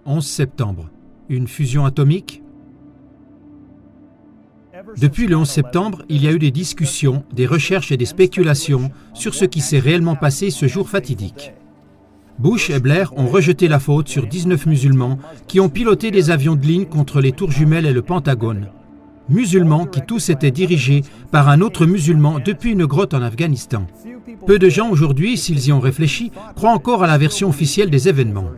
11 septembre. Une fusion atomique? Depuis le 11 septembre, il y a eu des discussions, des recherches et des spéculations sur ce qui s'est réellement passé ce jour fatidique. Bush et Blair ont rejeté la faute sur 19 musulmans qui ont piloté des avions de ligne contre les tours jumelles et le Pentagone. Musulmans qui tous étaient dirigés par un autre musulman depuis une grotte en Afghanistan. Peu de gens aujourd'hui, s'ils y ont réfléchi, croient encore à la version officielle des événements.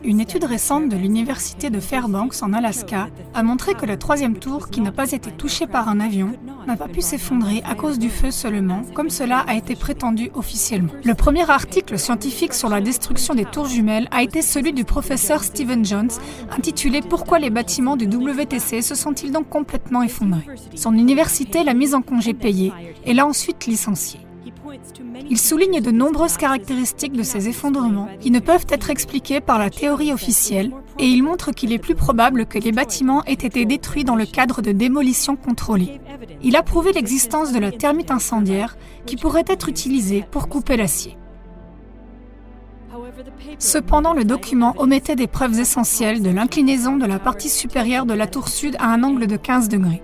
Une étude récente de l'université de Fairbanks en Alaska a montré que le troisième tour, qui n'a pas été touché par un avion, n'a pas pu s'effondrer à cause du feu seulement, comme cela a été prétendu officiellement. Le premier article scientifique sur la destruction des tours jumelles a été celui du professeur Stephen Jones, intitulé « Pourquoi les bâtiments du WTC se sont-ils donc complètement effondrés ?» Son université l'a mise en congé payé et l'a ensuite licencié. Il souligne de nombreuses caractéristiques de ces effondrements qui ne peuvent être expliquées par la théorie officielle et il montre qu'il est plus probable que les bâtiments aient été détruits dans le cadre de démolition contrôlée. Il a prouvé l'existence de la thermite incendiaire qui pourrait être utilisée pour couper l'acier. Cependant, le document omettait des preuves essentielles de l'inclinaison de la partie supérieure de la tour sud à un angle de 15 degrés.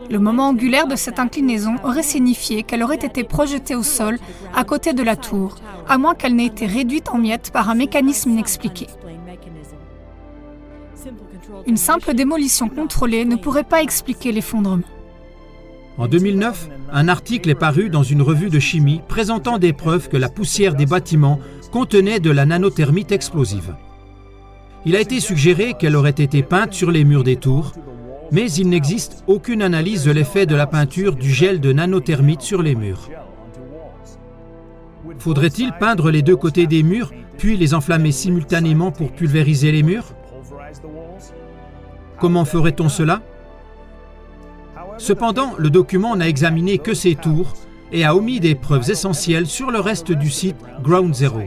Le moment angulaire de cette inclinaison aurait signifié qu'elle aurait été projetée au sol à côté de la tour, à moins qu'elle n'ait été réduite en miettes par un mécanisme inexpliqué. Une simple démolition contrôlée ne pourrait pas expliquer l'effondrement. En 2009, un article est paru dans une revue de chimie présentant des preuves que la poussière des bâtiments contenait de la nanothermite explosive. Il a été suggéré qu'elle aurait été peinte sur les murs des tours, mais il n'existe aucune analyse de l'effet de la peinture du gel de nanothermite sur les murs. Faudrait-il peindre les deux côtés des murs, puis les enflammer simultanément pour pulvériser les murs? Comment ferait-on cela? Cependant, le document n'a examiné que ces tours et a omis des preuves essentielles sur le reste du site Ground Zero.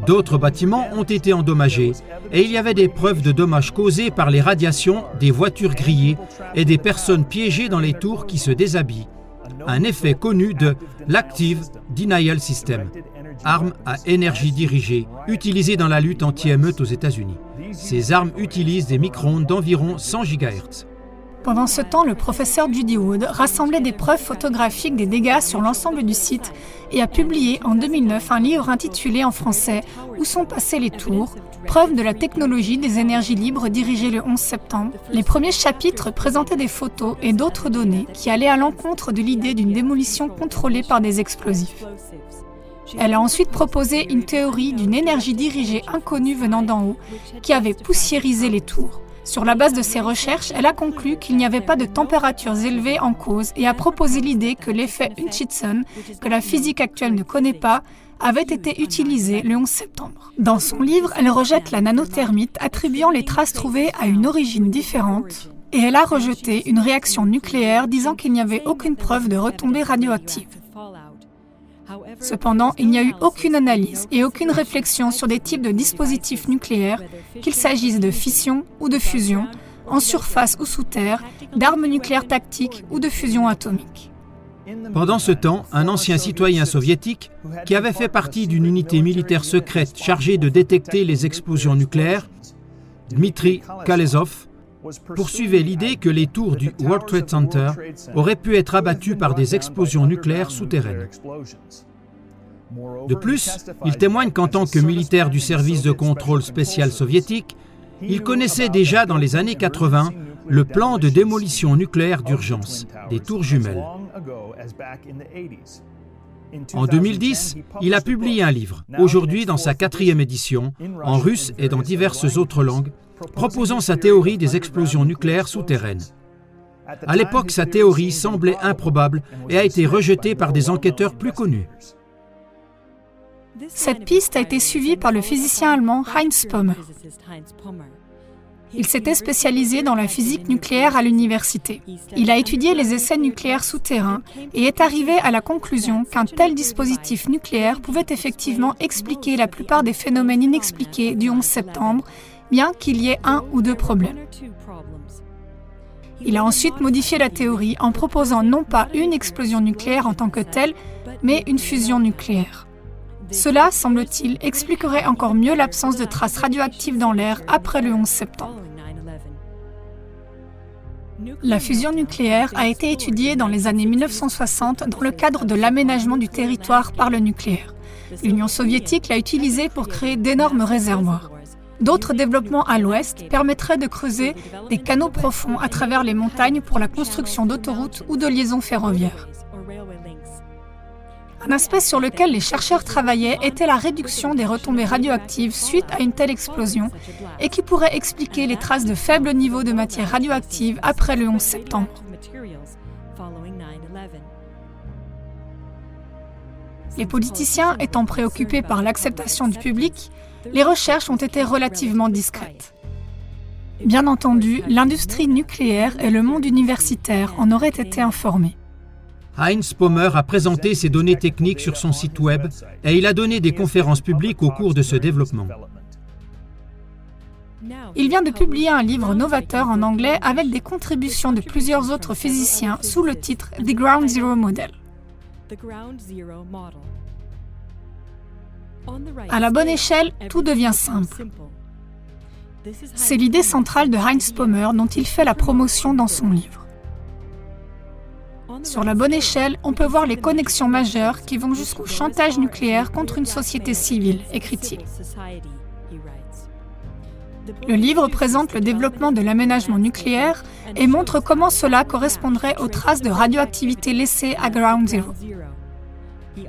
D'autres bâtiments ont été endommagés et il y avait des preuves de dommages causés par les radiations, des voitures grillées et des personnes piégées dans les tours qui se déshabillent. Un effet connu de l'Active Denial System, arme à énergie dirigée, utilisée dans la lutte anti-émeute aux États-Unis. Ces armes utilisent des micro-ondes d'environ 100 GHz. Pendant ce temps, le professeur Judy Wood rassemblait des preuves photographiques des dégâts sur l'ensemble du site et a publié en 2009 un livre intitulé en français « Où sont passées les tours ? Preuve de la technologie des énergies libres dirigée le 11 septembre ». Les premiers chapitres présentaient des photos et d'autres données qui allaient à l'encontre de l'idée d'une démolition contrôlée par des explosifs. Elle a ensuite proposé une théorie d'une énergie dirigée inconnue venant d'en haut qui avait poussiérisé les tours. Sur la base de ses recherches, elle a conclu qu'il n'y avait pas de températures élevées en cause et a proposé l'idée que l'effet Hutchinson, que la physique actuelle ne connaît pas, avait été utilisé le 11 septembre. Dans son livre, elle rejette la nanothermite, attribuant les traces trouvées à une origine différente, et elle a rejeté une réaction nucléaire disant qu'il n'y avait aucune preuve de retombées radioactives. Cependant, il n'y a eu aucune analyse et aucune réflexion sur des types de dispositifs nucléaires, qu'il s'agisse de fission ou de fusion, en surface ou sous terre, d'armes nucléaires tactiques ou de fusion atomique. Pendant ce temps, un ancien citoyen soviétique, qui avait fait partie d'une unité militaire secrète chargée de détecter les explosions nucléaires, Dmitri Kalesov, poursuivait l'idée que les tours du World Trade Center auraient pu être abattues par des explosions nucléaires souterraines. De plus, il témoigne qu'en tant que militaire du service de contrôle spécial soviétique, il connaissait déjà dans les années 80 le plan de démolition nucléaire d'urgence des tours jumelles. En 2010, il a publié un livre, aujourd'hui dans sa 4e édition, en russe et dans diverses autres langues, proposant sa théorie des explosions nucléaires souterraines. À l'époque, sa théorie semblait improbable et a été rejetée par des enquêteurs plus connus. Cette piste a été suivie par le physicien allemand Heinz Pommer. Il s'était spécialisé dans la physique nucléaire à l'université. Il a étudié les essais nucléaires souterrains et est arrivé à la conclusion qu'un tel dispositif nucléaire pouvait effectivement expliquer la plupart des phénomènes inexpliqués du 11 septembre, bien qu'il y ait un ou deux problèmes. Il a ensuite modifié la théorie en proposant non pas une explosion nucléaire en tant que telle, mais une fusion nucléaire. Cela, semble-t-il, expliquerait encore mieux l'absence de traces radioactives dans l'air après le 11 septembre. La fusion nucléaire a été étudiée dans les années 1960 dans le cadre de l'aménagement du territoire par le nucléaire. L'Union soviétique l'a utilisée pour créer d'énormes réservoirs. D'autres développements à l'ouest permettraient de creuser des canaux profonds à travers les montagnes pour la construction d'autoroutes ou de liaisons ferroviaires. Un aspect sur lequel les chercheurs travaillaient était la réduction des retombées radioactives suite à une telle explosion et qui pourrait expliquer les traces de faibles niveaux de matière radioactive après le 11 septembre. Les politiciens étant préoccupés par l'acceptation du public, les recherches ont été relativement discrètes. Bien entendu, l'industrie nucléaire et le monde universitaire en auraient été informés. Heinz Pommer a présenté ses données techniques sur son site web et il a donné des conférences publiques au cours de ce développement. Il vient de publier un livre novateur en anglais avec des contributions de plusieurs autres physiciens sous le titre The Ground Zero Model. À la bonne échelle, tout devient simple. C'est l'idée centrale de Heinz Pommer dont il fait la promotion dans son livre. Sur la bonne échelle, on peut voir les connexions majeures qui vont jusqu'au chantage nucléaire contre une société civile, écrit-il. Le livre présente le développement de l'aménagement nucléaire et montre comment cela correspondrait aux traces de radioactivité laissées à Ground Zero.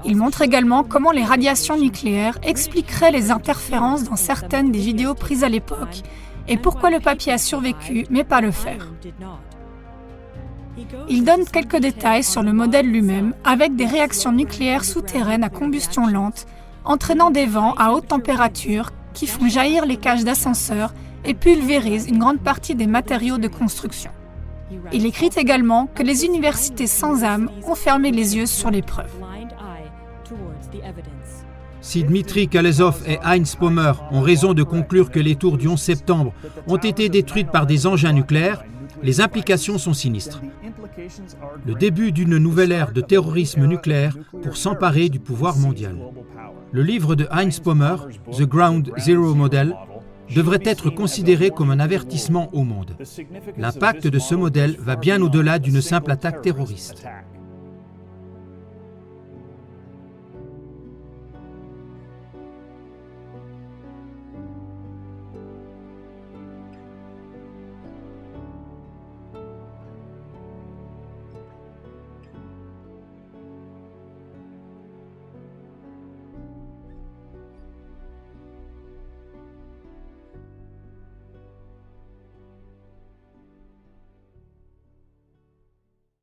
Il montre également comment les radiations nucléaires expliqueraient les interférences dans certaines des vidéos prises à l'époque et pourquoi le papier a survécu mais pas le fer. Il donne quelques détails sur le modèle lui-même avec des réactions nucléaires souterraines à combustion lente, entraînant des vents à haute température qui font jaillir les cages d'ascenseurs et pulvérisent une grande partie des matériaux de construction. Il écrit également que les universités sans âme ont fermé les yeux sur les preuves. Si Dmitri Kalesov et Heinz Pommer ont raison de conclure que les tours du 11 septembre ont été détruites par des engins nucléaires, les implications sont sinistres. Le début d'une nouvelle ère de terrorisme nucléaire pour s'emparer du pouvoir mondial. Le livre de Heinz Pommer, The Ground Zero Model, devrait être considéré comme un avertissement au monde. L'impact de ce modèle va bien au-delà d'une simple attaque terroriste.